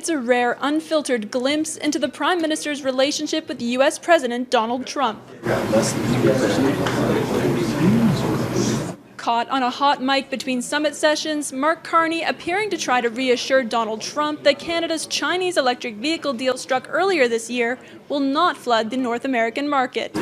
It's a rare, unfiltered glimpse into the Prime Minister's relationship with U.S. President Donald Trump. Caught on a hot mic between summit sessions, Mark Carney appearing to try to reassure Donald Trump that Canada's Chinese electric vehicle deal struck earlier this year will not flood the North American market.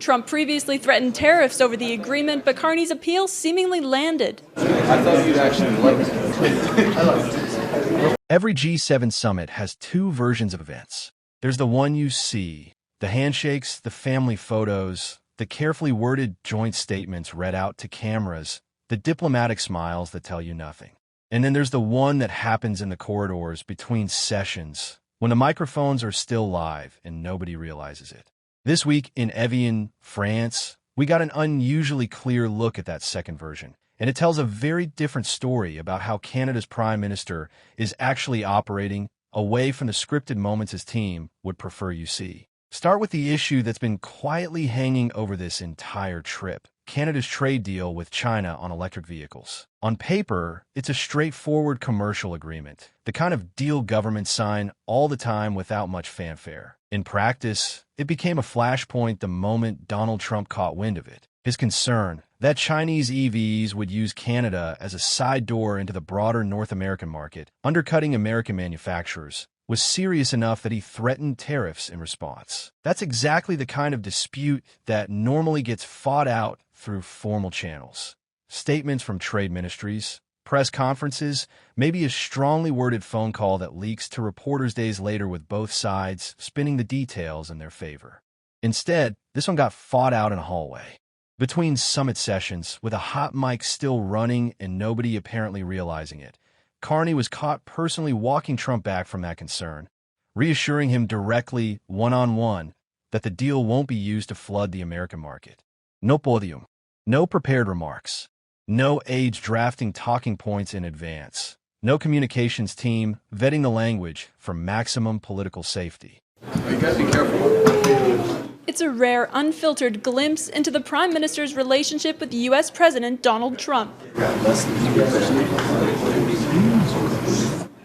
Trump previously threatened tariffs over the agreement, but Carney's appeal seemingly landed. I thought you'd actually like it. Every G7 summit has two versions of events. There's the one you see, the handshakes, the family photos, the carefully worded joint statements read out to cameras, the diplomatic smiles that tell you nothing. And then there's the one that happens in the corridors between sessions, when the microphones are still live and nobody realizes it. This week in Evian, France, we got an unusually clear look at that second version, and it tells a very different story about how Canada's Prime Minister is actually operating away from the scripted moments his team would prefer you see. Start with the issue that's been quietly hanging over this entire trip: Canada's trade deal with China on electric vehicles. On paper, it's a straightforward commercial agreement, the kind of deal governments sign all the time without much fanfare. In practice, it became a flashpoint the moment Donald Trump caught wind of it. His concern that Chinese EVs would use Canada as a side door into the broader North American market, undercutting American manufacturers, was serious enough that he threatened tariffs in response. That's exactly the kind of dispute that normally gets fought out through formal channels. Statements from trade ministries, press conferences, maybe a strongly worded phone call that leaks to reporters days later with both sides spinning the details in their favor. Instead, this one got fought out in a hallway. Between summit sessions, with a hot mic still running and nobody apparently realizing it, Carney was caught personally walking Trump back from that concern, reassuring him directly, one-on-one, that the deal won't be used to flood the American market. No podium, no prepared remarks, no aides drafting talking points in advance, no communications team vetting the language for maximum political safety. You gotta be careful. It's a rare, unfiltered glimpse into the Prime Minister's relationship with U.S. President Donald Trump.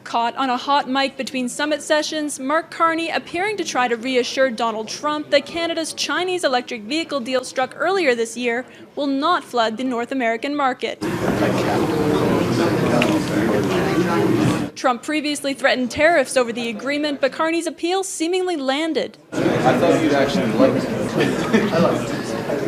Caught on a hot mic between summit sessions, Mark Carney appearing to try to reassure Donald Trump that Canada's Chinese electric vehicle deal struck earlier this year will not flood the North American market. Trump previously threatened tariffs over the agreement, but Carney's appeal seemingly landed. I thought you'd actually like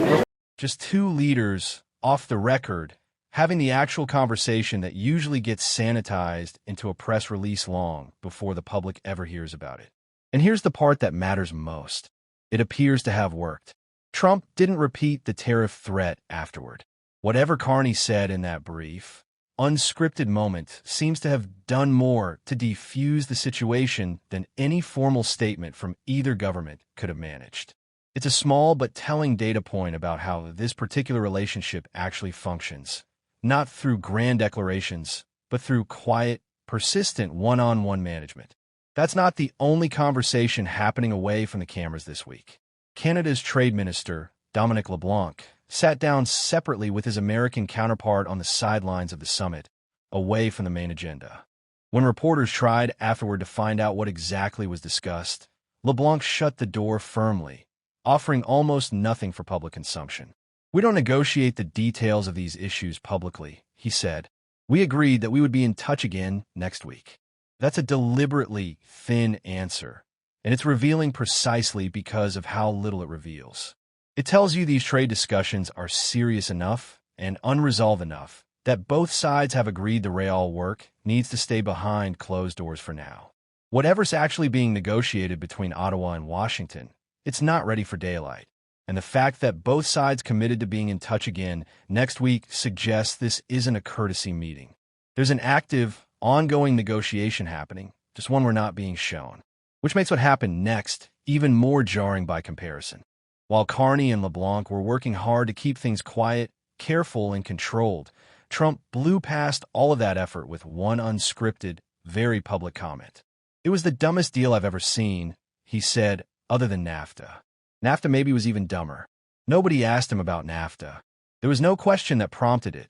it. Just two leaders, off the record, having the actual conversation that usually gets sanitized into a press release long before the public ever hears about it. And here's the part that matters most. It appears to have worked. Trump didn't repeat the tariff threat afterward. Whatever Carney said in that brief, unscripted moment seems to have done more to defuse the situation than any formal statement from either government could have managed. It's a small but telling data point about how this particular relationship actually functions. Not through grand declarations, but through quiet, persistent one-on-one management. That's not the only conversation happening away from the cameras this week. Canada's Trade Minister, Dominic LeBlanc, sat down separately with his American counterpart on the sidelines of the summit, away from the main agenda. When reporters tried afterward to find out what exactly was discussed, LeBlanc shut the door firmly, offering almost nothing for public consumption. "We don't negotiate the details of these issues publicly," he said. "We agreed that we would be in touch again next week." That's a deliberately thin answer, and it's revealing precisely because of how little it reveals. It tells you these trade discussions are serious enough and unresolved enough that both sides have agreed the real work needs to stay behind closed doors for now. Whatever's actually being negotiated between Ottawa and Washington, it's not ready for daylight. And the fact that both sides committed to being in touch again next week suggests this isn't a courtesy meeting. There's an active, ongoing negotiation happening, just one we're not being shown, which makes what happened next even more jarring by comparison. While Carney and LeBlanc were working hard to keep things quiet, careful, and controlled, Trump blew past all of that effort with one unscripted, very public comment. "It was the dumbest deal I've ever seen," he said, "other than NAFTA." NAFTA maybe was even dumber. Nobody asked him about NAFTA. There was no question that prompted it.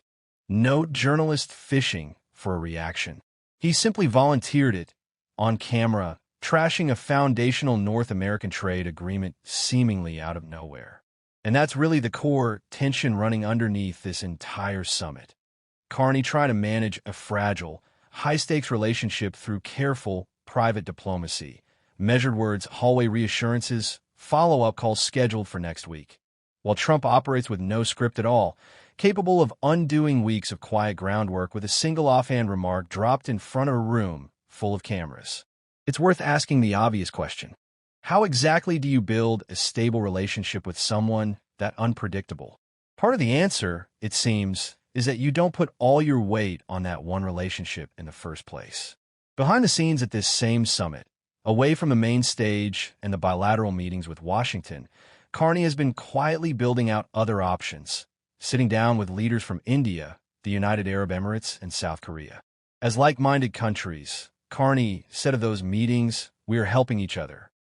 No journalist fishing for a reaction. He simply volunteered it on camera, trashing a foundational North American trade agreement seemingly out of nowhere. And that's really the core tension running underneath this entire summit. Carney trying to manage a fragile, high-stakes relationship through careful, private diplomacy, measured words, hallway reassurances, follow-up calls scheduled for next week. While Trump operates with no script at all, capable of undoing weeks of quiet groundwork with a single offhand remark dropped in front of a room full of cameras. It's worth asking the obvious question. How exactly do you build a stable relationship with someone that unpredictable? Part of the answer, it seems, is that you don't put all your weight on that one relationship in the first place. Behind the scenes at this same summit, away from the main stage and the bilateral meetings with Washington, Carney has been quietly building out other options, sitting down with leaders from India, the United Arab Emirates, and South Korea. As like-minded countries, Carney said of those meetings, "We are helping each other.